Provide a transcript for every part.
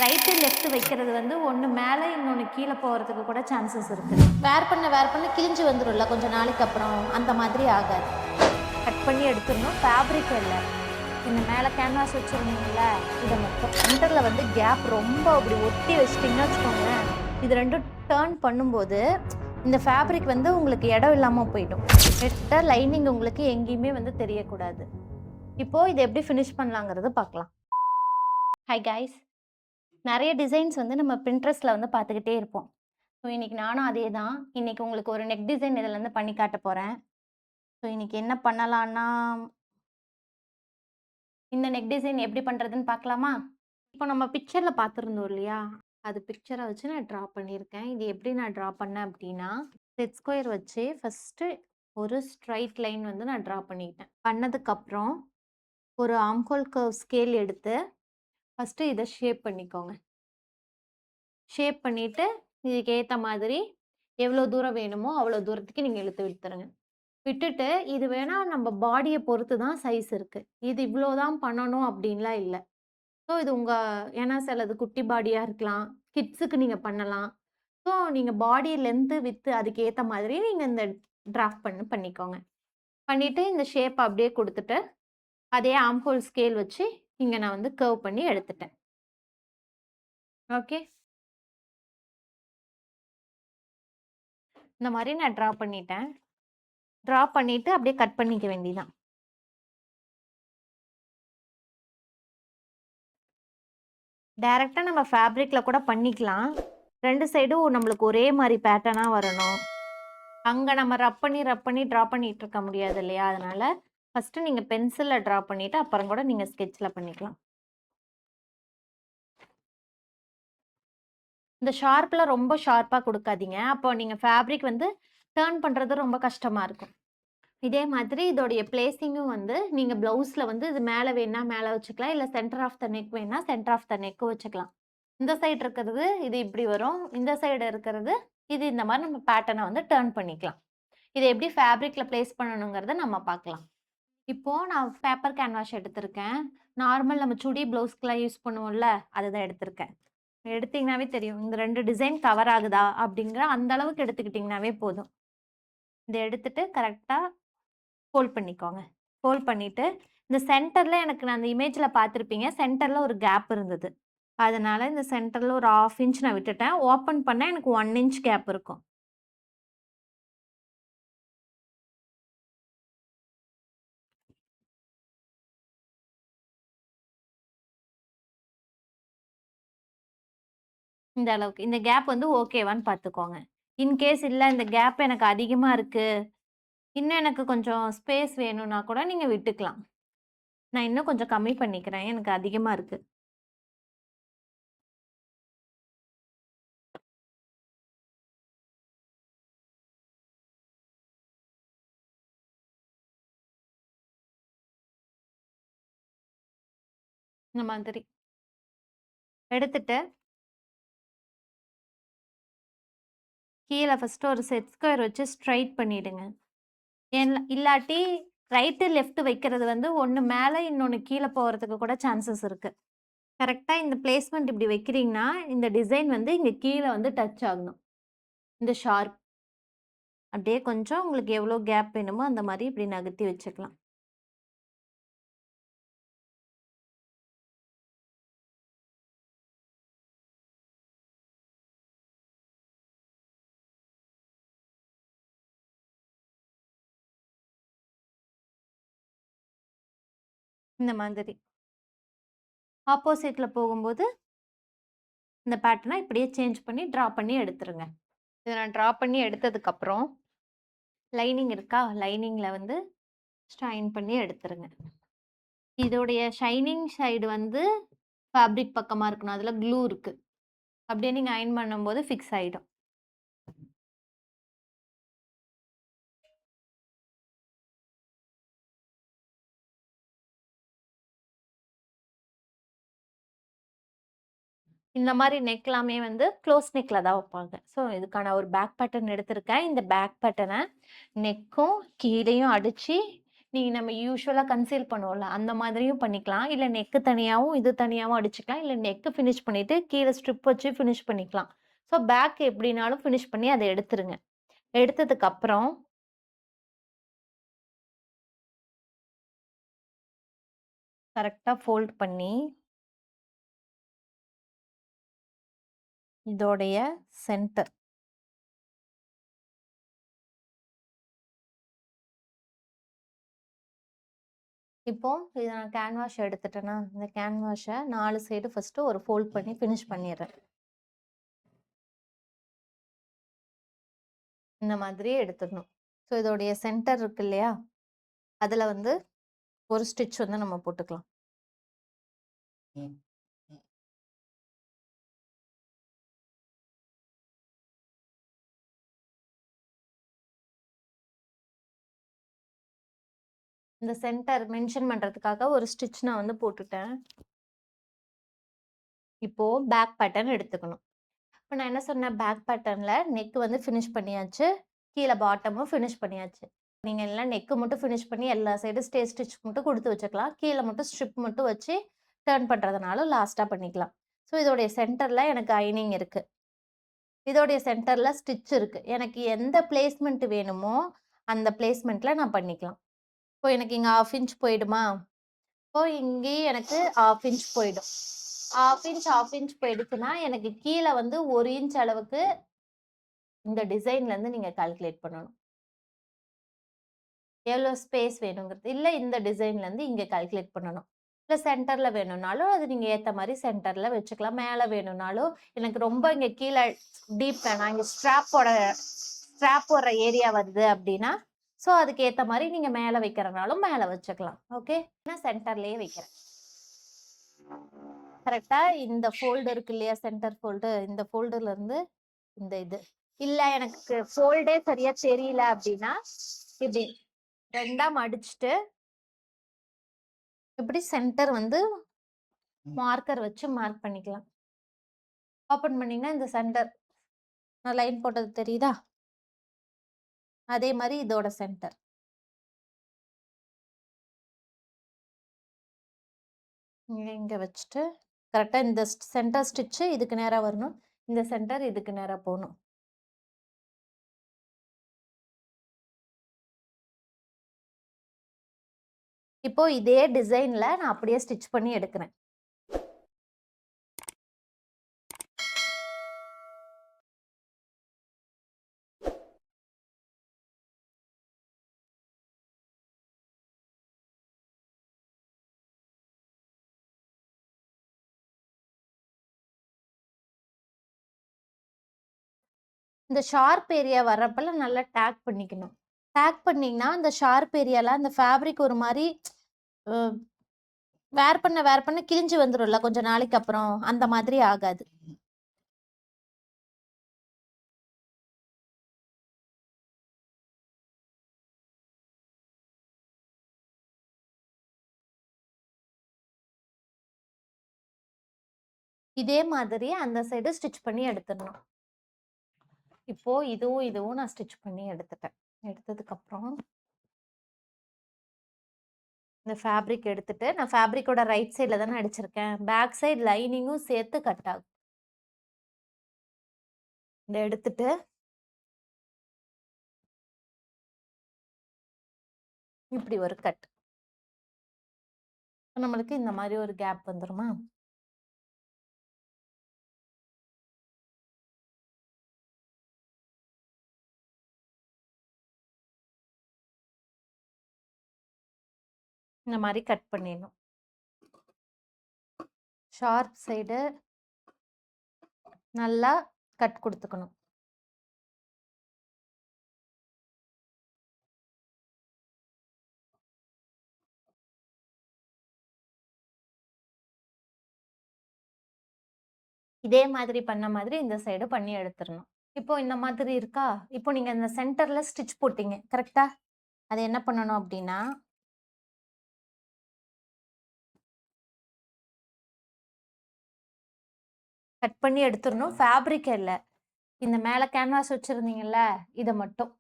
Right, left வைக்கிறது வந்து ஒண்ணு மேல, இன்னொன்னு கீழ போறதுக்கு கூட சான்சஸ் இருக்கு. வேர் பண்ண கிழிஞ்சு வந்துரும்ல கொஞ்ச நாளைக்கு அப்புறம், அந்த மாதிரி ஆகாது. கட் பண்ணி எடுத்துடணும். ஃபேப்ரிக் இல்ல. இந்த மேல கேன்வாஸ் வச்சிருந்தீங்கல்ல, இத மட்டும். சென்டர்ல வந்து கேப் ரொம்ப அப்படி ஒட்டி வச்சிட்டீங்கன்னு வச்சுக்கோங்களேன், இது ரெண்டும் டர்ன் பண்ணும்போது, இந்த ஃபேப்ரிக் வந்து உங்களுக்கு இடம் இல்லாம போயிடும். எடுத்துட்டா லைனிங் உங்களுக்கு எங்கேயுமே வந்து தெரியக்கூடாது. இப்போ இத எப்படி ஃபினிஷ் பண்ணலாங்கிறத பார்க்கலாம். Hi guys. நெறைய டிசைன்ஸ் வந்து நம்ம Pinterestல வந்து பார்த்துக்கிட்டே இருப்போம். ஸோ இன்னைக்கு நானும் அதே தான். இன்னைக்கு உங்களுக்கு ஒரு நெக் டிசைன் இதுலருந்து பண்ணி காட்ட போறேன். ஸோ இன்னைக்கு என்ன பண்ணலான்னா, இந்த நெக் டிசைன் எப்படி பண்றதுன்னு பார்க்கலாமா? இப்போ நம்ம பிக்சர்ல பார்த்துருந்தோம் இல்லையா? அது பிக்சர வச்சு நான் ட்ரா பண்ணியிருக்கேன். இது எப்படி நான் ட்ரா பண்ணேன் அப்படின்னா, செட் ஸ்கொயர் வச்சு ஃபர்ஸ்ட்டு ஒரு ஸ்ட்ரெய்ட் லைன் வந்து நான் ட்ரா பண்ணிக்கிட்டேன். பண்ணதுக்கப்புறம் ஒரு ஆர்ம்ஹோல் கர்வ் ஸ்கேல் எடுத்து ஃபர்ஸ்ட்டு இத ஷேப் பண்ணிக்கோங்க. ஷேப் பண்ணிட்டு, இதுக்கு ஏத்த மாதிரி எவ்வளோ தூரம் வேணுமோ, அவ்வளோ தூரத்துக்கு நீங்க இழுத்து விட்டுருங்க. விட்டுட்டு, இது வேணா நம்ம பாடிய பொறுத்து தான் சைஸ் இருக்கு. இது இவ்ளோ தான் பண்ணணும் அப்டின்லாம் இல்ல. ஸோ இது உங்க ஏன்னா சிலது குட்டி பாடியா இருக்கலாம். கிட்ஸுக்கு நீங்க பண்ணலாம். ஸோ நீங்க பாடி லென்த், விட்த் அதுக்கு ஏத்த மாதிரி நீங்க இந்த டிராஃப்ட் பண்ணிக்கோங்க. பண்ணிட்டு இந்த ஷேப் அப்டியே குடுத்துட்டு, அதே ஆர்ம் ஹோல் ஸ்கேல் வச்சு இங்க நான் வந்து கர்வ் பண்ணி எடுத்துட்டேன். ஓகே. இந்த மாரி நான் டிரா பண்ணிட்டேன். டிரா பண்ணிட்டு அப்படியே கட் பண்ணிக்க வேண்டியதான். டைரக்ட்டா நம்ம ஃபேப்ரிக்ல கூட பண்ணிக்கலாம். 2 சைடும் நம்மளுக்கு ஒரே மாரி பேட்டர்னா வரணும். அங்க நம்ம ரப் பண்ணி டிரா பண்ணிட்டு இருக்க முடியாது இல்லையா? அதனால ஃபர்ஸ்ட்டு நீங்க பென்சில்ல டிரா பண்ணிட்டு, அப்புறம் கூட நீங்க ஸ்கெட்ச்ல பண்ணிக்கலாம். இந்த ஷார்ப்ல ரொம்ப ஷார்ப்பா குடுக்காதீங்க. அப்போ நீங்க ஃபேப்ரிக் வந்து டர்ன் பண்றது ரொம்ப கஷ்டமா இருக்கும். இதே மாதிரி இதோடைய பிளேசிங்கும் வந்து நீங்க ப்ளவுஸ்ல வந்து இது மேல வேணுனா மேல வச்சுக்கலாம். இல்ல சென்டர் ஆஃப் த நெக் வேணுனா சென்டர் ஆஃப் த நெக் வச்சுக்கலாம். இந்த சைடு இருக்கிறது இது இப்படி வரும். இந்த சைடு இருக்கிறது இது இந்த மாரி நம்ம பேட்டர்ன வந்து டர்ன் பண்ணிக்கலாம். இத எப்படி ஃபேப்ரிக்ல பிளேஸ் பண்ணணுங்கிறத நம்ம பார்க்கலாம். இப்போ நான் பேப்பர் கேன்வாஸ் எடுத்திருக்கேன். நார்மல் நம்ம சுடி ப்ளவுஸ்க்குலாம் யூஸ் பண்ணுவோம்ல, அதுதான் எடுத்திருக்கேன். எடுத்தீங்கனாவே தெரியும். இந்த 2 டிசைன் கவர் ஆகுதா? அப்படிங்கிற அந்த அளவுக்கு எடுத்துக்கிட்டீங்கனாவே போதும். இத எடுத்துட்டு கரெக்ட்டா ஃபோல்ட் பண்ணிக்கோங்க. ஃபோல்ட் பண்ணிட்டு, இந்த சென்டர்ல எனக்கு நான் அந்த இமேஜ்ல பார்த்திருப்பீங்க. சென்டர்ல ஒரு கேப் இருந்தது. அதனால இந்த சென்டர்ல ஒரு 1/2 இன்ச் நான் விட்டுட்டேன். ஓப்பன் பண்ணா எனக்கு 1 இன்ச் கேப் இருக்கும். இந்த அளவுக்கு. இந்த கேப் வந்து ஓகேவான்னு பார்த்துக்கோங்க. இன்கேஸ் இல்ல இந்த கேப் எனக்கு அதிகமா இருக்கு. இன்னும் எனக்கு கொஞ்சம் ஸ்பேஸ் வேணும்னா கூட நீங்க விட்டுக்கலாம். நான் இன்னும் கொஞ்சம் கம்மி பண்ணிக்கிறேன். எனக்கு அதிகமா இருக்கு. இந்த மாதிரி. எடுத்துட்டு கீழ ஃபர்ஸ்ட்டு ஒரு செட் ஸ்கொயர் வச்சு ஸ்ட்ரெய்ட் பண்ணிடுங்க. இல்லாட்டி ரைட்டு, லெஃப்ட் வைக்கிறது வந்து ஒண்ணு மேல, இன்னொன்னு கீழ போறதுக்கு கூட சான்சஸ் இருக்கு. கரெக்ட்டா இந்த பிளேஸ்மெண்ட் இப்படி வைக்கிறீங்கன்னா, இந்த டிசைன் வந்து இங்க கீழ வந்து டச் ஆகணும். இந்த ஷார்ப். அப்படியே கொஞ்சம் உங்களுக்கு எவ்வளோ கேப் வேணுமோ அந்த மாரி இப்படி நகர்த்தி வச்சுக்கலாம். இந்த மாதிரி. ஆப்போசிட்ல போகும்போது, இந்த பேட்டர்ன இப்படியே சேஞ்ச் பண்ணி, டிரா பண்ணி எடுத்துருங்க. இத நான் டிரா பண்ணி எடுத்ததுக்கப்புறம், லைனிங் இருக்கா? லைனிங்ல வந்து ஸ்ட்ரைன் பண்ணி எடுத்துருங்க. இதோடைய ஷைனிங் சைடு வந்து ஃபேப்ரிக் பக்கமா இருக்கணும். அதுல க்ளூ இருக்கு. அப்படியே நீங்க அயர்ன் பண்ணும்போது ஃபிக்ஸ் ஆயிடும். இந்த மாரி நெக் எல்லாமே வந்து க்ளோஸ் நெக்ல தான் வைப்பாங்க. ஸோ இதுக்கான ஒரு பேக் பேட்டர்ன் எடுத்திருக்கேன். இந்த பேக் பேட்டர்ன நெக்கும் கீழயும் அடிச்சு, நீங்க நம்ம யூசுவலா கன்சீல் பண்ணுவோம்ல, அந்த மாதிரியும் பண்ணிக்கலாம். இல்ல நெக் தனியாவும், இது தனியாவும் அடிச்சுக்கலாம். இல்ல நெக் ஃபினிஷ் பண்ணிட்டு கீழ ஸ்ட்ரிப் வச்சு ஃபினிஷ் பண்ணிக்கலாம். ஸோ பேக் எப்படினாலும் ஃபினிஷ் பண்ணி அத எடுத்துருங்க. எடுத்ததுக்கு அப்புறம் கரெக்ட்டா ஃபோல்ட் பண்ணி, இதோடைய சென்டர் இப்போ இத நான் கேன்வாஷ் எடுத்துட்டேனா, இந்த கேன்வாஷ 4 சைடு ஃபர்ஸ்ட்டு ஒரு ஃபோல்ட் பண்ணி ஃபினிஷ் பண்ணிர்றேன். இந்த மாதிரி எடுத்துடணும். ஸோ இதோடைய சென்டர் இருக்கு இல்லையா? அதுல வந்து ஒரு ஸ்டிட்ச் வந்து நம்ம போட்டுக்கலாம். இந்த சென்டர் மென்ஷன் பண்றதுக்காக ஒரு ஸ்டிட்ச் நான் வந்து போட்டுட்டேன். இப்போ பேக் பேட்டர்ன் எடுத்துக்கணும். இப்ப நான் என்ன சொன்னேன், பேக் பேட்டர்ன்ல நெக் வந்து ஃபினிஷ் பண்ணியாச்சு. கீழ பாட்டமும் ஃபினிஷ் பண்ணியாச்சு. நீங்க எல்லாம் நெக் மட்டும் ஃபினிஷ் பண்ணி எல்லா சைடும் ஸ்டிச் மட்டும் குடுத்து வச்சுக்கலாம். கீழ மட்டும் ஸ்ட்ரிப் மட்டும் வச்சு டர்ன் பண்றதுனாலும் லாஸ்ட்டா பண்ணிக்கலாம். ஸோ இதோடைய சென்டர்ல எனக்கு அயனிங் இருக்கு. இதோடைய சென்டர்ல ஸ்டிட்ச் இருக்கு. எனக்கு எந்த பிளேஸ்மென்ட் வேணுமோ, அந்த பிளேஸ்மென்ட்ல நான் பண்ணிக்கலாம். இப்போ எனக்கு இங்க 1/2 இன்ச் போயிடுமா? இப்போ இங்கேயும் எனக்கு 1/2 இன்ச் போயிடும். 1/2 இன்ச் போயிடுச்சுன்னா, எனக்கு கீழ வந்து 1 இன்ச் அளவுக்கு இந்த டிசைன்ல இருந்து நீங்க கால்குலேட் பண்ணணும். எவ்வளோ ஸ்பேஸ் வேணுங்கிறது. இல்ல இந்த டிசைன்ல இருந்து இங்க கால்குலேட் பண்ணணும். இல்ல சென்டர்ல வேணும்னாலும், அது நீங்க ஏத்த மாரி சென்டர்ல வச்சுக்கலாம். மேல வேணும்னாலும், எனக்கு ரொம்ப இங்க கீழ டீப் வேணாம். இங்க ஸ்ட்ராப் போடுற ஏரியா வருது அப்டின்னா, ஸோ அதுக்கு ஏத்த மாரி நீங்க மேல வைக்கிறனாலும் மேல வச்சுக்கலாம். ஓகே. நான் சென்டர்லயே வைக்கிறேன். கரெக்ட்டா இந்த ஃபோல்டு இருக்கு இல்லையா? Centre fold. இந்த ஃபோல்டுல இருந்து இந்த இது. இல்ல எனக்கு ஃபோல்டே சரியா தெரியல அப்டின்னா, இப்டி 2ஆ மடிச்சுட்டு, இப்டி சென்டர் வந்து மார்க்கர் வச்சு மார்க் பண்ணிக்கலாம். ஓப்பன் பண்ணீங்கன்னா இந்த சென்டர் நான் லைன் போட்டது தெரியுதா? அதே மாரி இதோட சென்டர். இங்க வச்சுட்டு, கரெக்ட்டா இந்த சென்டர் ஸ்டிட்ச் இதுக்கு நேரா வரணும். இந்த சென்டர் இதுக்கு நேரா போணும். இப்போ இதே டிசைன்ல நான் அப்படியே ஸ்டிட்ச் பண்ணி எடுக்கிறேன். இந்த ஷார்ப் ஏரியா வர்றப்பலாம் நல்லா டேக் பண்ணிக்கணும். டேக் பண்ணீங்கன்னா, அந்த ஷார்ப் ஏரியால அந்த ஃபேப்ரிக் ஒரு மாரி அ வேர் பண்ண கிழிஞ்சு வந்துரும்ல கொஞ்ச நாளைக்கு அப்புறம். அந்த மாதிரி ஆகாது. இதே மாதிரி அந்த சைடு ஸ்டிட்ச் பண்ணி எடுத்துடணும். இப்போ இதுவும் நான் ஸ்டிட்ச் பண்ணி எடுத்துட்டேன். எடுத்ததுக்கப்புறம் இந்த ஃபேப்ரிக் எடுத்துட்டு, நான் ஃபேப்ரிக்கோட ரைட் சைட்ல தானே அடிச்சிருக்கேன். பேக் சைடு லைனிங்கும் சேர்த்து கட் ஆகும். இத எடுத்துட்டு இப்படி ஒரு கட். நம்மளுக்கு இந்த மாரி ஒரு கேப் வந்துருமா? இந்த மாரி கட் பண்ணிடணும். ஷார்ப் சைடு நல்லா கட் குடுத்துக்கணும். இதே மாதிரி பண்ண மாதிரி இந்த சைடு பண்ணி எடுத்துறணும். இப்போ இந்த மாதிரி இருக்கா? இப்போ நீங்க இந்த சென்டர்ல ஸ்டிட்ச் போட்டீங்க. கரெக்ட்டா? அது என்ன பண்ணணும் அப்டின்னா, கட் பண்ணி எடுத்துறணும். ஃபேப்ரிக் இல்ல. இந்த மேல கேன்வாஸ் வச்சிருந்தீங்கல்ல, இத மட்டும்.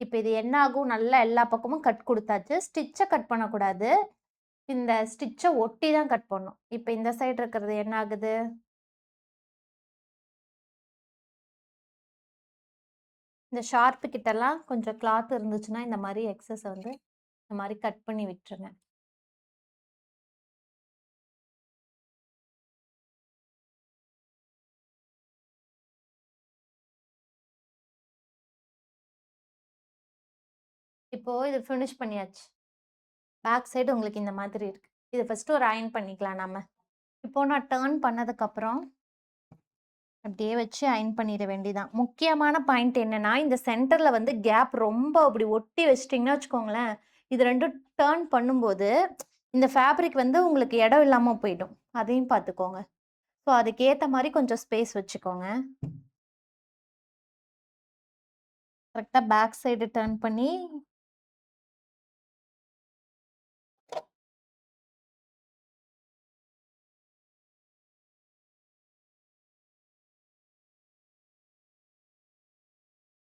இப்ப இது என்ன ஆகும்? நல்லா எல்லா பக்கமும் கட் குடுத்தாச்சு. ஸ்டிச்ச கட் பண்ணக்கூடாது. இந்த ஸ்டிச்ச ஒட்டி தான் கட் பண்ணணும். இப்ப இந்த சைடு இருக்கிறது என்ன ஆகுது? இந்த ஷார்ப் கிட்டலாம் கொஞ்சம் கிளாத் இருந்துச்சுன்னா, இந்த மாரி எக்ஸஸ வந்து இந்த மாரி கட் பண்ணி விட்டுருங்க. இப்போ இது ஃபினிஷ் பண்ணியாச்சு. பேக் சைடு உங்களுக்கு இந்த மாதிரி இருக்கு. இத ஃபர்ஸ்ட்டு ஒரு அயர்ன் பண்ணிக்கலாம் நாம. இப்போ நான் டர்ன் பண்ணதுக்கப்புறம், அப்படியே வச்சு அயர்ன் பண்ணிட வேண்டியதான். முக்கியமான பாயிண்ட் என்னன்னா, இந்த சென்டர்ல வந்து கேப் ரொம்ப அப்படி ஒட்டி வச்சுட்டீங்கன்னா வச்சுக்கோங்களேன், இது 2ம் டர்ன் பண்ணும்போது, இந்த ஃபேப்ரிக் வந்து உங்களுக்கு இடம் இல்லாம போயிடும். அதையும் பார்த்துக்கோங்க. ஸோ அதுக்கேத்த மாரி கொஞ்சம் ஸ்பேஸ் வச்சுக்கோங்க. கரெக்ட்டா பேக் சைடு டர்ன் பண்ணி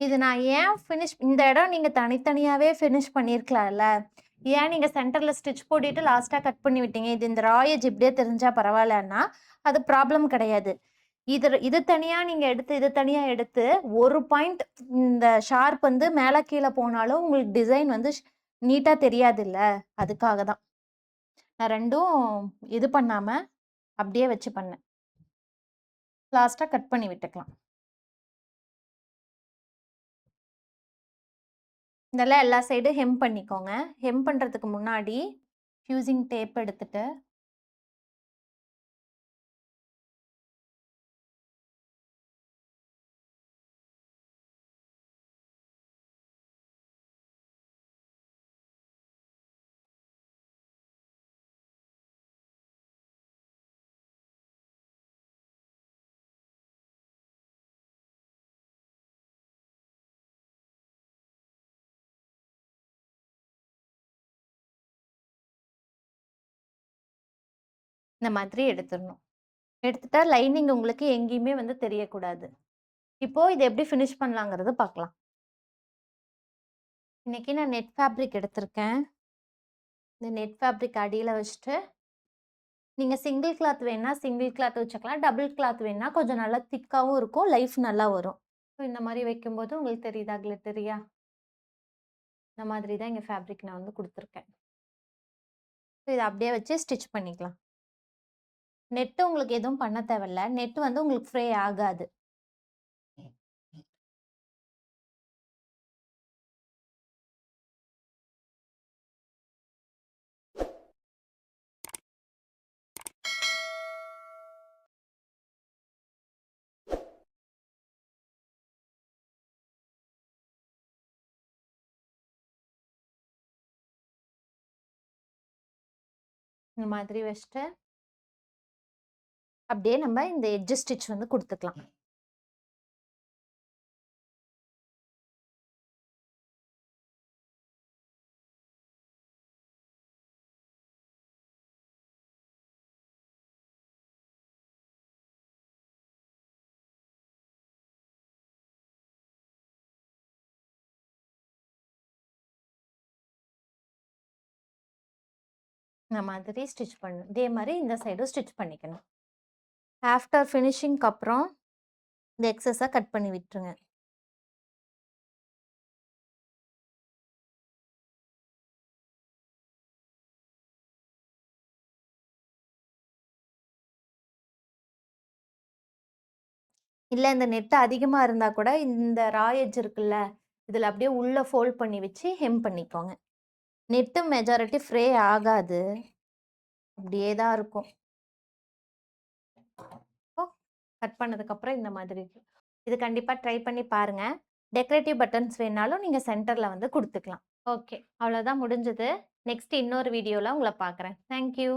இது நான் ஏன் இந்த இடம் நீங்க தனித்தனியாவே ஃபினிஷ் பண்ணியிருக்கலாம்ல. ஏன் நீங்க சென்டர்ல ஸ்டிச் போட்டுட்டு லாஸ்ட்டா கட் பண்ணி விட்டீங்க? இது இந்த ரா எட்ஜ் இப்படியே தெரிஞ்சா பரவாயில்லன்னா, அது ப்ராப்ளம் கிடையாது. இது தனியா நீங்க எடுத்து, இது தனியா எடுத்து, ஒரு பாயிண்ட் இந்த ஷார்ப் வந்து மேல கீழ போனாலும் உங்களுக்கு டிசைன் வந்து நீட்டா தெரியாதுல்ல. அதுக்காக தான். நான் 2ம் இது பண்ணாம அப்படியே வச்சு பண்ணேன். லாஸ்ட்டா கட் பண்ணி விட்டுக்கலாம். இதெல்லாம் எல்லா சைடும் ஹெம் பண்ணிக்கோங்க. ஹெம் பண்றதுக்கு முன்னாடி ஃபியூசிங் டேப் எடுத்துட்டு இந்த மாதிரி எடுத்துறணும். எடுத்துட்டா லைனிங் உங்களுக்கு எங்கேயுமே வந்து தெரியக்கூடாது. இப்போ இத எப்படி ஃபினிஷ் பண்ணலாங்கிறத பார்க்கலாம். இன்னைக்கு நான் நெட் ஃபேப்ரிக் எடுத்திருக்கேன். இந்த நெட் ஃபேப்ரிக் அடியில வச்சுட்டு, நீங்க சிங்கிள் கிளாத் வேணுனா சிங்கிள் கிளாத் வச்சுக்கலாம். டபுள் கிளாத் வேணுனா கொஞ்சம் நல்லா திக்காவும் இருக்கும். லைஃப் நல்லா வரும். இந்த மாரி வைக்கும்போது உங்களுக்கு தெரியுதா கிளிட்டரியா? இந்த மாதிரி தான் இங்க ஃபேப்ரிக் நான் வந்து குடுத்துருக்கேன். இத அப்படியே வச்சு ஸ்டிச் பண்ணிக்கலாம். நெட் உங்களுக்கு எதுவும் பண்ண தேவையில்ல. நெட் வந்து உங்களுக்கு ஃப்ரே ஆகாது. இந்த மாதிரி வச்சுட்டு, அப்படியே நம்ம இந்த எட்ஜ் ஸ்டிச் வந்து குடுத்துக்கலாம். இந்த மாதிரி ஸ்டிச் பண்ணணும். இதே மாரி இந்த சைடும் ஸ்டிச் பண்ணிக்கணும். ஆஃப்டர் ஃபினிஷிங்க்கு அப்புறம் இந்த எக்ஸஸ கட் பண்ணி விட்டுருங்க. இல்ல இந்த நெட் அதிகமா இருந்தா கூட இந்த ரா எட்ஜ் இருக்குல்ல, இதுல அப்படியே உள்ள ஃபோல்ட் பண்ணி வச்சு ஹெம் பண்ணிக்கோங்க. நெட்டு மெஜாரிட்டி ஃப்ரே ஆகாது. அப்படியே தான் இருக்கும். இப்போ கட் பண்ணதுக்கப்புறம் இந்த மாதிரி இருக்கு. இது கண்டிப்பா ட்ரை பண்ணி பாருங்க. டெக்கரேட்டிவ் பட்டன்ஸ் வேணாலும் நீங்க சென்டர்ல வந்து குடுத்துக்கலாம். ஓகே. அவ்வளோதான் முடிஞ்சது. நெக்ஸ்ட் இன்னொரு வீடியோல உங்கள பார்க்குறேன். Thank you.